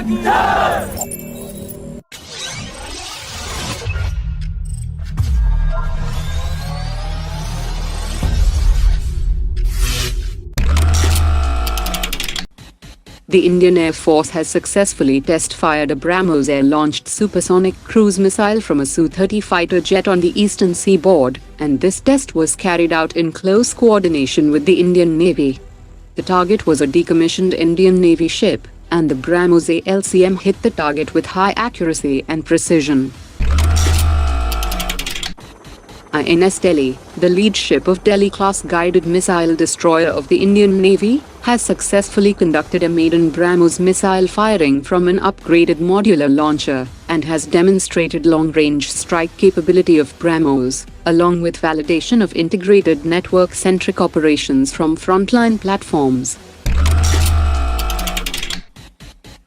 The Indian Air Force has successfully test-fired a Brahmos air-launched supersonic cruise missile from a Su-30 fighter jet on the eastern seaboard, and this test was carried out in close coordination with the Indian Navy. The target was a decommissioned Indian Navy ship, and the Brahmos ALCM hit the target with high accuracy and precision. INS Delhi, the lead ship of Delhi-class guided missile destroyer of the Indian Navy, has successfully conducted a maiden Brahmos missile firing from an upgraded modular launcher, and has demonstrated long-range strike capability of Brahmos, along with validation of integrated network-centric operations from frontline platforms.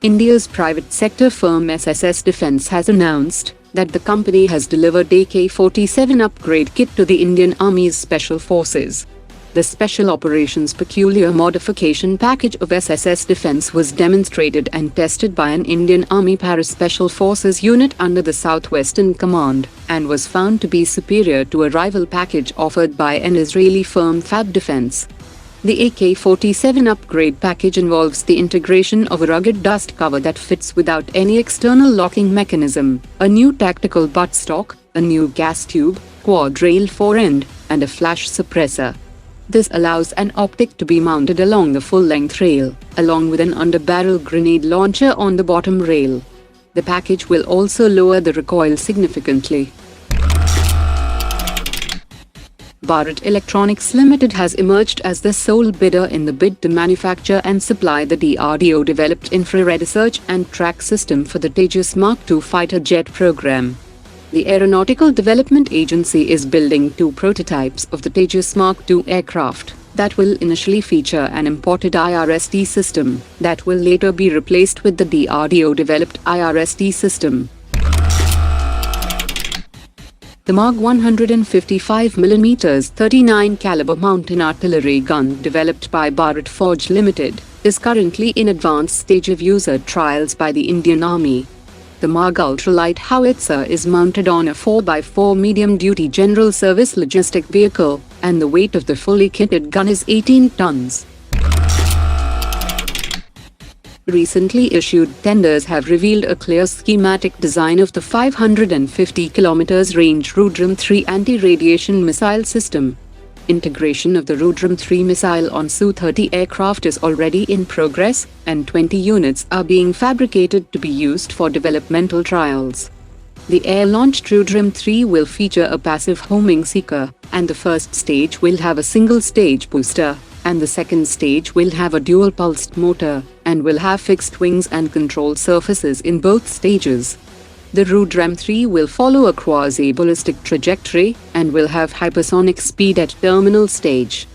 India's private sector firm SSS Defence has announced that the company has delivered AK-47 upgrade kit to the Indian Army's Special Forces. The Special Operations Peculiar Modification Package of SSS Defence was demonstrated and tested by an Indian Army Para-Special Forces unit under the Southwestern Command, and was found to be superior to a rival package offered by an Israeli firm Fab Defence. The AK-47 upgrade package involves the integration of a rugged dust cover that fits without any external locking mechanism, a new tactical buttstock, a new gas tube, quad rail forend, and a flash suppressor. This allows an optic to be mounted along the full-length rail, along with an underbarrel grenade launcher on the bottom rail. The package will also lower the recoil significantly. Bharat Electronics Limited has emerged as the sole bidder in the bid to manufacture and supply the DRDO-developed infrared search and track system for the Tejas Mark II fighter jet program. The Aeronautical Development Agency is building 2 prototypes of the Tejas Mark II aircraft that will initially feature an imported IRST system that will later be replaced with the DRDO-developed IRST system. The Marg 155mm 39 caliber mountain artillery gun developed by Bharat Forge Limited is currently in advanced stage of user trials by the Indian Army. The Marg ultralight howitzer is mounted on a 4x4 medium-duty general service logistic vehicle, and the weight of the fully kitted gun is 18 tons. Recently issued tenders have revealed a clear schematic design of the 550 km range Rudram-3 anti-radiation missile system. Integration of the Rudram-3 missile on Su-30 aircraft is already in progress, and 20 units are being fabricated to be used for developmental trials. The air-launched Rudram-3 will feature a passive homing seeker, and the first stage will have a single-stage booster, and the second stage will have a dual-pulsed motor, and will have fixed wings and control surfaces in both stages. The Rudram-3 will follow a quasi-ballistic trajectory, and will have hypersonic speed at terminal stage.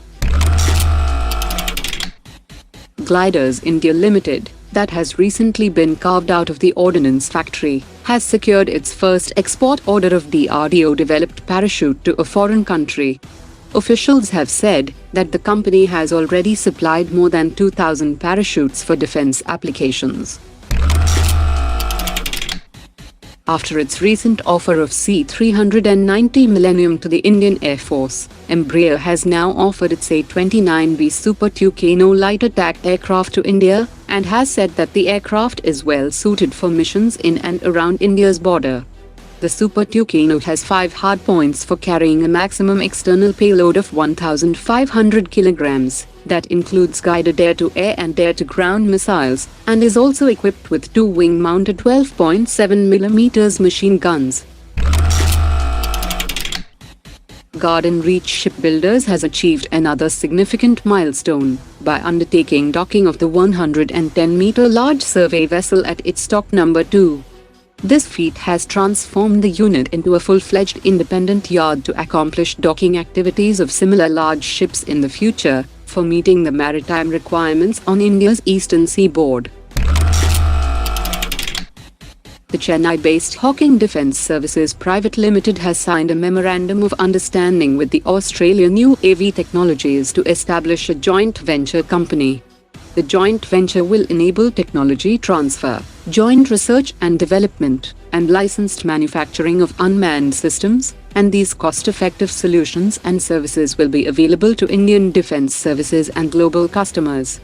Gliders India Limited, that has recently been carved out of the Ordnance Factory, has secured its first export order of DRDO-developed parachute to a foreign country. Officials have said that the company has already supplied more than 2,000 parachutes for defense applications. After its recent offer of C-390 Millennium to the Indian Air Force, Embraer has now offered its A-29B Super Tucano light attack aircraft to India, and has said that the aircraft is well suited for missions in and around India's border. The Super Tucano has 5 hardpoints for carrying a maximum external payload of 1,500 kilograms, that includes guided air-to-air and air-to-ground missiles, and is also equipped with 2 wing-mounted 12.7mm machine guns. Garden Reach Shipbuilders has achieved another significant milestone by undertaking docking of the 110-meter large survey vessel at its dock number 2. This feat has transformed the unit into a full-fledged independent yard to accomplish docking activities of similar large ships in the future, for meeting the maritime requirements on India's eastern seaboard. The Chennai-based Hawking Defence Services Private Limited has signed a Memorandum of Understanding with the Australian UAV Technologies to establish a joint venture company. The joint venture will enable technology transfer, joint research and development, and licensed manufacturing of unmanned systems, and these cost-effective solutions and services will be available to Indian defense services and global customers.